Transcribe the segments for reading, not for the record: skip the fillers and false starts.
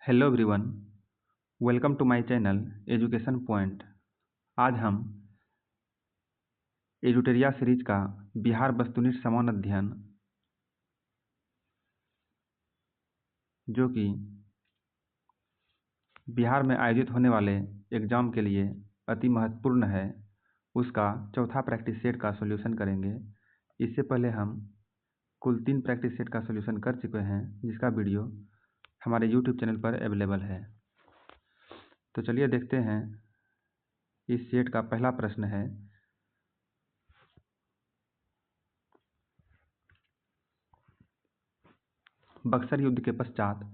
Hello everyone, welcome to my channel education point. आज हम एडुटेरिया series का बिहार वस्तुनिष्ठ समान अध्ययन, जो कि बिहार में आयोजित होने वाले एग्जाम के लिए अति महत्वपूर्ण है, उसका चौथा प्रैक्टिस सेट का सॉल्यूशन करेंगे। इससे पहले हम कुल 3 प्रैक्टिस सेट का सॉल्यूशन कर चुके हैं, जिसका वीडियो हमारे यूट्यूब चैनल पर अवेलेबल है। तो चलिए देखते हैं। इस सेट का पहला प्रश्न है, बक्सर युद्ध के पश्चात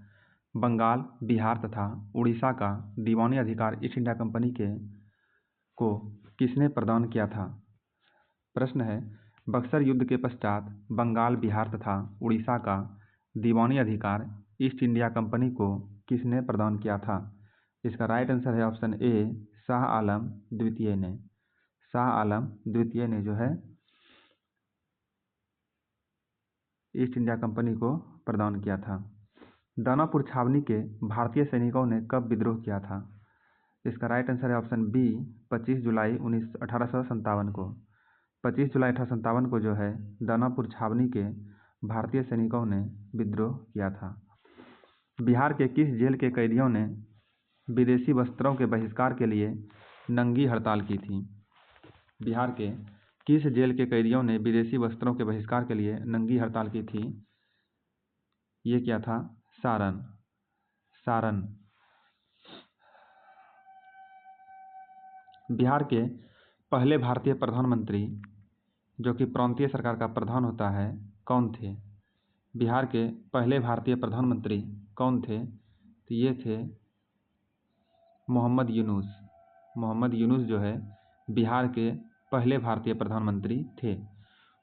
बंगाल, बिहार तथा उड़ीसा का दीवानी अधिकार ईस्ट इंडिया कंपनी को किसने प्रदान किया था। प्रश्न है, बक्सर युद्ध के पश्चात बंगाल, बिहार तथा उड़ीसा का दीवानी अधिकार ईस्ट इंडिया कंपनी को किसने प्रदान किया था। इसका राइट आंसर है ऑप्शन ए, शाह आलम द्वितीय ने। शाह आलम द्वितीय ने जो है ईस्ट इंडिया कंपनी को प्रदान किया था। दानापुर छावनी के भारतीय सैनिकों ने कब विद्रोह किया था। इसका राइट आंसर है ऑप्शन बी, 25 जुलाई 1857 को। 25 जुलाई 1857 को जो है दानापुर छावनी के भारतीय सैनिकों ने विद्रोह किया था। बिहार के किस जेल के कैदियों ने विदेशी वस्त्रों के बहिष्कार के लिए नंगी हड़ताल की थी। बिहार के किस जेल के कैदियों ने विदेशी वस्त्रों के बहिष्कार के लिए नंगी हड़ताल की थी। ये क्या था, सारण। बिहार के पहले भारतीय प्रधानमंत्री, जो कि प्रांतीय सरकार का प्रधान होता है, कौन थे। बिहार के पहले भारतीय प्रधानमंत्री कौन थे। तो ये थे मोहम्मद यूनुस। मोहम्मद यूनुस जो है बिहार के पहले भारतीय प्रधानमंत्री थे।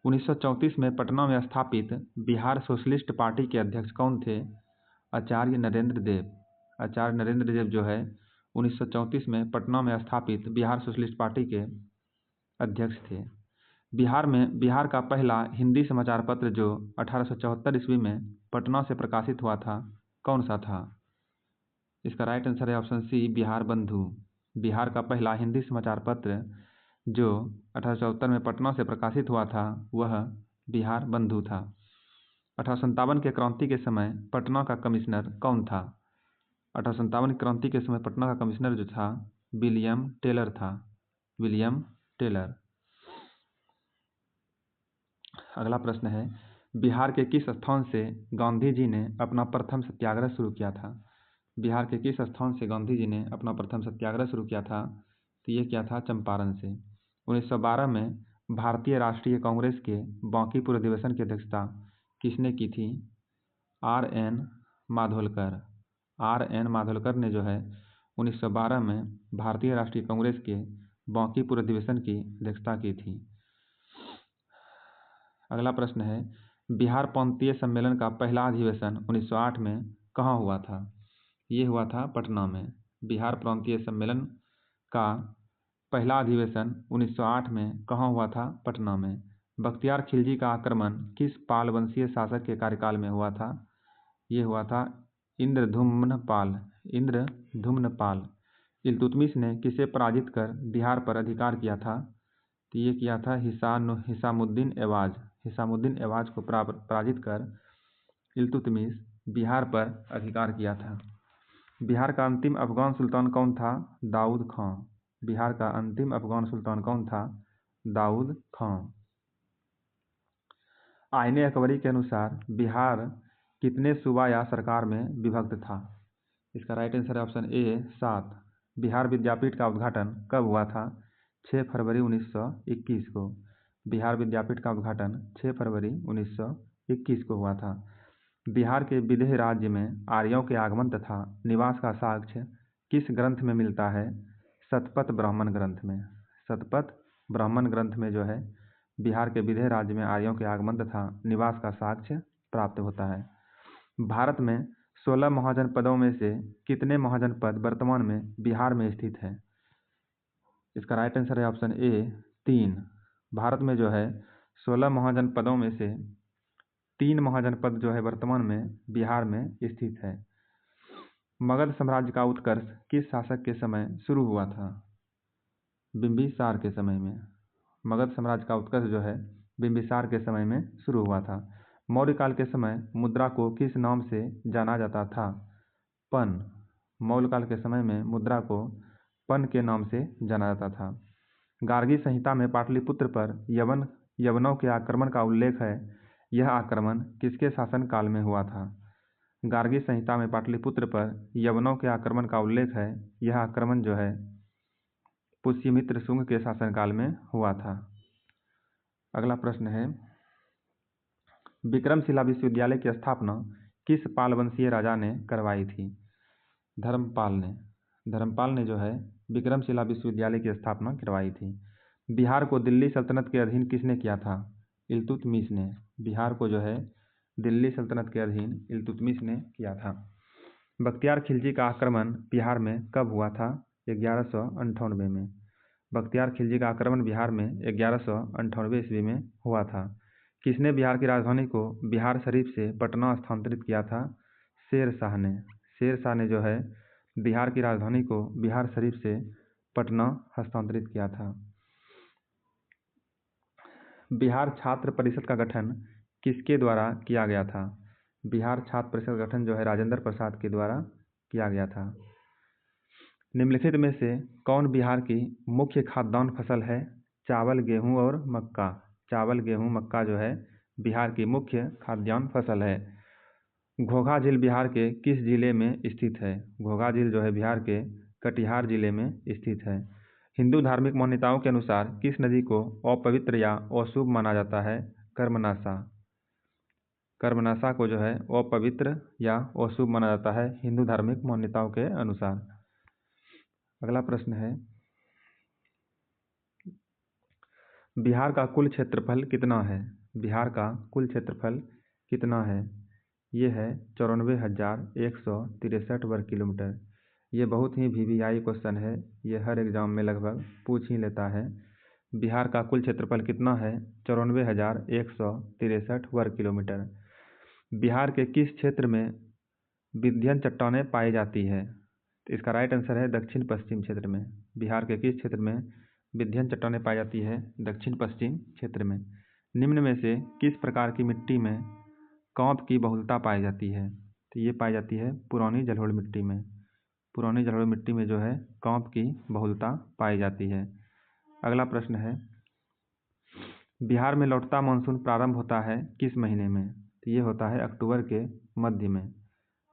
1934 में पटना में स्थापित बिहार सोशलिस्ट पार्टी के अध्यक्ष कौन थे। आचार्य नरेंद्र देव। आचार्य नरेंद्र देव जो है 1934 में पटना में स्थापित बिहार सोशलिस्ट पार्टी के अध्यक्ष थे। बिहार का पहला हिंदी समाचार पत्र जो 1874 ईस्वी में पटना से प्रकाशित हुआ था, कौन सा था। इसका राइट आंसर है ऑप्शन सी, बिहार बंधु। बिहार का पहला हिंदी समाचार पत्र जो 1874 में पटना से प्रकाशित हुआ था, वह बिहार बंधु था। 1857 के क्रांति के समय पटना का कमिश्नर कौन था। 1857 की क्रांति के समय पटना का कमिश्नर जो था, विलियम टेलर था। William Taylor. अगला प्रश्न है, बिहार के किस स्थान से गांधी जी ने अपना प्रथम सत्याग्रह शुरू किया था। बिहार के किस स्थान से गांधी जी ने अपना प्रथम सत्याग्रह शुरू किया था। तो ये क्या था, चंपारण से। 1912 में भारतीय राष्ट्रीय कांग्रेस के बांकीपुर अधिवेशन की अध्यक्षता किसने की थी। R.N. माधोलकर। R.N. माधोलकर ने जो है 1912 में भारतीय राष्ट्रीय कांग्रेस के बांकीपुर अधिवेशन की अध्यक्षता की थी। अगला प्रश्न है, बिहार प्रांतीय सम्मेलन का पहला अधिवेशन 1908 में कहाँ हुआ था। ये हुआ था पटना में। बिहार प्रांतीय सम्मेलन का पहला अधिवेशन 1908 में कहाँ हुआ था, पटना में। बख्तियार खिलजी का आक्रमण किस पाल वंशीय शासक के कार्यकाल में हुआ था। ये हुआ था इंद्रधुम्न पाल। इल्तुतमिश ने किसे पराजित कर बिहार पर अधिकार किया था। तो ये किया था हिसामुद्दीन ऐवाज। हिसामुद्दीन ऐवाज को पराजित कर इल्तुतमिश बिहार पर अधिकार किया था। बिहार का अंतिम अफगान सुल्तान कौन था, दाऊद खां। बिहार का अंतिम अफगान सुल्तान कौन था, दाऊद खां। आईने अकबरी के अनुसार बिहार कितने सूबा या सरकार में विभक्त था। इसका राइट आंसर है ऑप्शन ए, 7। बिहार विद्यापीठ का उद्घाटन कब हुआ था, 6 फरवरी 1921 को। बिहार विद्यापीठ का उद्घाटन 6 फरवरी 1921 को हुआ था। बिहार के विदेह राज्य में आर्यों के आगमन तथा निवास का साक्ष्य किस ग्रंथ में मिलता है। शतपथ ब्राह्मण ग्रंथ में। शतपथ ब्राह्मण ग्रंथ में जो है बिहार के विदेह राज्य में आर्यों के आगमन तथा निवास का साक्ष्य प्राप्त होता है। भारत में 16 महाजनपदों में से कितने महाजनपद वर्तमान में बिहार में स्थित है। इसका राइट आंसर है ऑप्शन ए, 3। भारत में जो है 16 महाजनपदों में से 3 महाजनपद जो है वर्तमान में बिहार में स्थित है। मगध साम्राज्य का उत्कर्ष किस शासक के समय शुरू हुआ था? बिंबिसार के समय में। मगध साम्राज्य का उत्कर्ष जो है बिंबिसार के समय में शुरू हुआ था। मौर्य काल के समय मुद्रा को किस नाम से जाना जाता था? पन। मौर्य काल के समय में मुद्रा को पन के नाम से जाना जाता था। गार्गी संहिता में पाटलिपुत्र पर यवनों के आक्रमण का उल्लेख है। यह आक्रमण किसके शासन काल में हुआ था? गार्गी संहिता में पाटलिपुत्र पर यवनों के आक्रमण का उल्लेख है। यह आक्रमण जो है पुष्यमित्र शुंग के शासनकाल में हुआ था। अगला प्रश्न है, विक्रमशिला विश्वविद्यालय की स्थापना किस पाल वंशीय राजा ने करवाई थी? धर्मपाल ने जो है विक्रमशिला विश्वविद्यालय की स्थापना करवाई थी। बिहार को दिल्ली सल्तनत के अधीन किसने किया था? इल्तुतमिश ने। बिहार को जो है दिल्ली सल्तनत के अधीन इल्तुतमिश ने किया था। बख्तियार खिलजी का आक्रमण बिहार में कब हुआ था? 1198 में। बख्तियार खिलजी का आक्रमण बिहार में 1198 ईस्वी में हुआ था। किसने बिहार की राजधानी को बिहार शरीफ से पटना स्थानांतरित किया था? शेर शाह ने। शेर शाह ने जो है बिहार की राजधानी को बिहार शरीफ से पटना हस्तांतरित किया था। बिहार छात्र परिषद का गठन किसके द्वारा किया गया था? बिहार छात्र परिषद का गठन जो है राजेंद्र प्रसाद के द्वारा किया गया था। निम्नलिखित में से कौन बिहार की मुख्य खाद्यान्न फसल है? चावल, गेहूं और मक्का। चावल, गेहूं, मक्का जो है बिहार की मुख्य खाद्यान्न फसल है। घोघा झील बिहार के किस जिले में स्थित है? घोघा झील जो है बिहार के कटिहार जिले में स्थित है। हिंदू धार्मिक मान्यताओं के अनुसार किस नदी को अपवित्र या अशुभ माना जाता है? कर्मनाशा। कर्मनाशा को जो है अपवित्र या अशुभ माना जाता है हिंदू धार्मिक मान्यताओं के अनुसार। अगला प्रश्न है, बिहार का कुल क्षेत्रफल कितना है? बिहार का कुल क्षेत्रफल कितना है? ये है 94,163 वर्ग किलोमीटर। ये बहुत ही वीवीआई क्वेश्चन है, ये हर एग्जाम में लगभग पूछ ही लेता है। बिहार का कुल क्षेत्रफल कितना है? 94,163 वर्ग किलोमीटर। बिहार के किस क्षेत्र में विंध्यन चट्टानें पाई जाती है? तो इसका राइट आंसर है दक्षिण पश्चिम क्षेत्र में। बिहार के किस क्षेत्र में विंध्यन चट्टानें पाई जाती है? दक्षिण पश्चिम क्षेत्र में। निम्न में से किस प्रकार की मिट्टी में कांप की बहुलता पाई जाती है? तो ये पाई जाती है पुरानी जलोढ़ मिट्टी में। पुरानी जलोढ़ मिट्टी में जो है कांप की बहुलता पाई जाती है। अगला प्रश्न है, बिहार में लौटता मानसून प्रारंभ होता है किस महीने में? तो ये होता है अक्टूबर के मध्य में।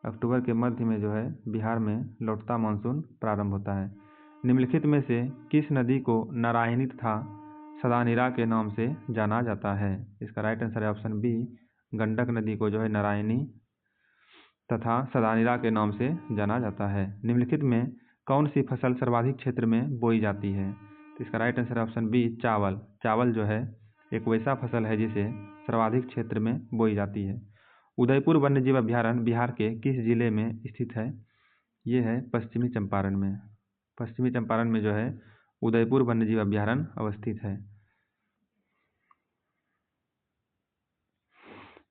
अक्टूबर के मध्य में जो है बिहार में लौटता मानसून प्रारंभ होता है। निम्नलिखित में से किस नदी को नारायणी तथा सदानीरा के नाम से जाना जाता है? इसका राइट आंसर है ऑप्शन बी, गंडक नदी को जो है नारायणी तथा सदानीरा के नाम से जाना जाता है। निम्नलिखित में कौन सी फसल सर्वाधिक क्षेत्र में बोई जाती है? तो इसका राइट आंसर है ऑप्शन बी, चावल। चावल जो है एक वैसा फसल है जिसे सर्वाधिक क्षेत्र में बोई जाती है। उदयपुर वन्यजीव अभ्यारण्य बिहार के किस जिले में स्थित है? ये है पश्चिमी चंपारण में। पश्चिमी चंपारण में जो है उदयपुर वन्यजीव अभ्यारण्य अवस्थित है।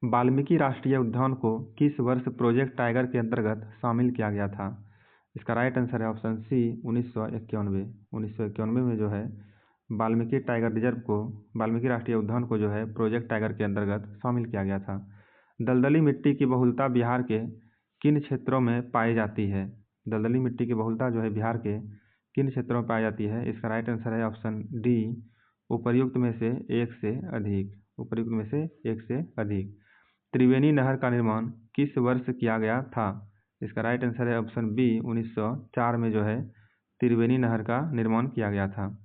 वाल्मीकि राष्ट्रीय उद्यान को किस वर्ष प्रोजेक्ट टाइगर के अंतर्गत शामिल किया गया था? इसका राइट आंसर है ऑप्शन सी, 1991। 1991 में जो है वाल्मीकि टाइगर रिजर्व को, वाल्मीकि राष्ट्रीय उद्यान को जो है प्रोजेक्ट टाइगर के अंतर्गत शामिल किया गया था। दलदली मिट्टी की बहुलता बिहार के किन क्षेत्रों में पाई जाती है? दलदली मिट्टी की बहुलता जो है बिहार के किन क्षेत्रों में पाई जाती है? इसका राइट आंसर है ऑप्शन डी, उपर्युक्त में से एक से अधिक। उपर्युक्त में से एक से अधिक। त्रिवेणी नहर का निर्माण किस वर्ष किया गया था? इसका राइट आंसर है ऑप्शन बी, 1904 में जो है त्रिवेणी नहर का निर्माण किया गया था।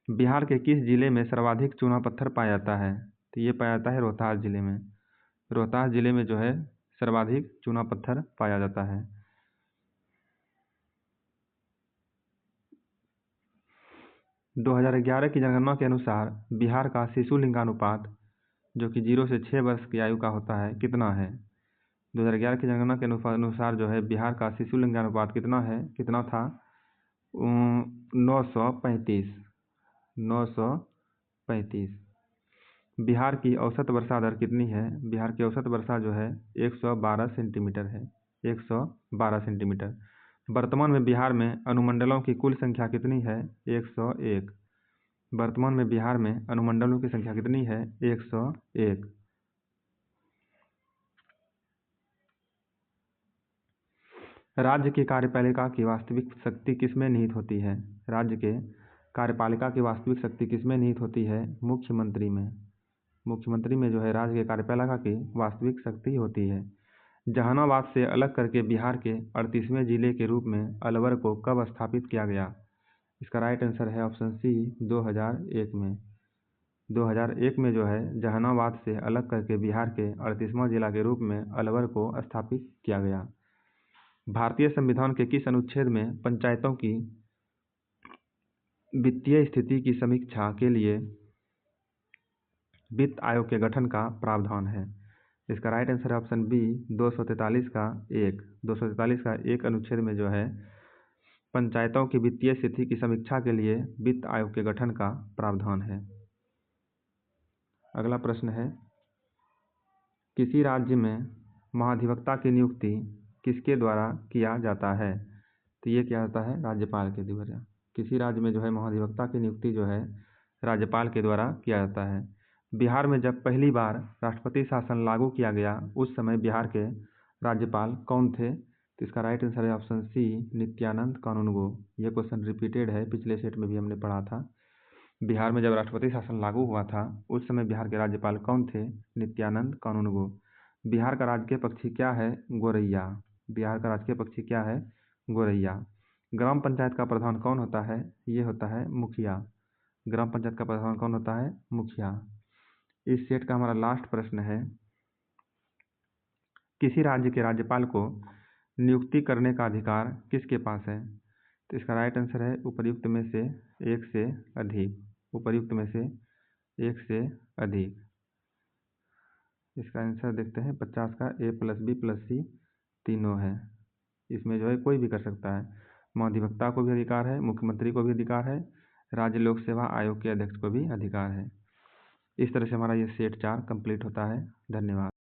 बिहार के किस जिले में सर्वाधिक चूना पत्थर पाया जाता है? तो ये पाया जाता है रोहतास जिले में। रोहतास जिले में जो है सर्वाधिक चूना पत्थर पाया जाता है। दो 2011 की जनगणना के अनुसार बिहार का शिशु लिंगानुपात जो कि 0 से 6 वर्ष की आयु का होता है कितना है? 2011 की जनगणना के अनुसार जो है बिहार का शिशु लिंगानुपात कितना है, कितना था? 935। 935। बिहार की औसत वर्षा दर कितनी है? बिहार की औसत वर्षा जो है 112 सेंटीमीटर है। 112 सेंटीमीटर। वर्तमान में बिहार में अनुमंडलों की कुल संख्या कितनी है? 101। वर्तमान में बिहार में अनुमंडलों की संख्या कितनी है? 101। राज्य की कार्यपालिका की वास्तविक शक्ति किसमें निहित होती है? राज्य के कार्यपालिका की वास्तविक शक्ति किसमें निहित होती है? मुख्यमंत्री में। मुख्यमंत्री में जो है राज्य के कार्यपालिका की वास्तविक शक्ति होती है। जहानाबाद से अलग करके बिहार के 38वें जिले के रूप में अलवर को कब स्थापित किया गया? इसका राइट आंसर है ऑप्शन सी, 2001 में। 2001 में जो है जहानाबाद से अलग करके बिहार के 38वां जिला के रूप में अलवर को स्थापित किया गया। भारतीय संविधान के किस अनुच्छेद में पंचायतों की वित्तीय स्थिति की समीक्षा के लिए वित्त आयोग के गठन का प्रावधान है? इसका राइट आंसर है ऑप्शन बी, 243 का 1। 243 का 1 अनुच्छेद में जो है पंचायतों की वित्तीय स्थिति की समीक्षा के लिए वित्त आयोग के गठन का प्रावधान है। अगला प्रश्न है, किसी राज्य में महाधिवक्ता की नियुक्ति किसके द्वारा किया जाता है? तो ये क्या होता है? राज्यपाल के द्वारा। किसी राज्य में जो है महाधिवक्ता की नियुक्ति जो है राज्यपाल के द्वारा किया जाता है। बिहार में जब पहली बार राष्ट्रपति शासन लागू किया गया उस समय बिहार के राज्यपाल कौन थे? तो इसका राइट आंसर है ऑप्शन सी, नित्यानंद कानूनगो। ये क्वेश्चन रिपीटेड है, पिछले सेट में भी हमने पढ़ा था। बिहार में जब राष्ट्रपति शासन लागू हुआ था उस समय बिहार के राज्यपाल कौन थे? नित्यानंद कानूनगो। बिहार का राजकीय पक्षी क्या है? गोरैया। बिहार का राजकीय पक्षी क्या है? गोरैया। ग्राम पंचायत का प्रधान कौन होता है? ये होता है मुखिया। ग्राम पंचायत का प्रधान कौन होता है? मुखिया। इस सेट का हमारा लास्ट प्रश्न है, किसी राज्य के राज्यपाल को नियुक्ति करने का अधिकार किसके पास है? तो इसका राइट आंसर है उपर्युक्त में से एक से अधिक। उपर्युक्त में से एक से अधिक। इसका आंसर देखते हैं 50 का A + B + C तीनों है। इसमें जो है कोई भी कर सकता है। महाधिवक्ता को भी अधिकार है, मुख्यमंत्री को भी अधिकार है, राज्य लोक सेवा आयोग के अध्यक्ष को भी अधिकार है। इस तरह से हमारा ये सेट 4 कंप्लीट होता है। धन्यवाद।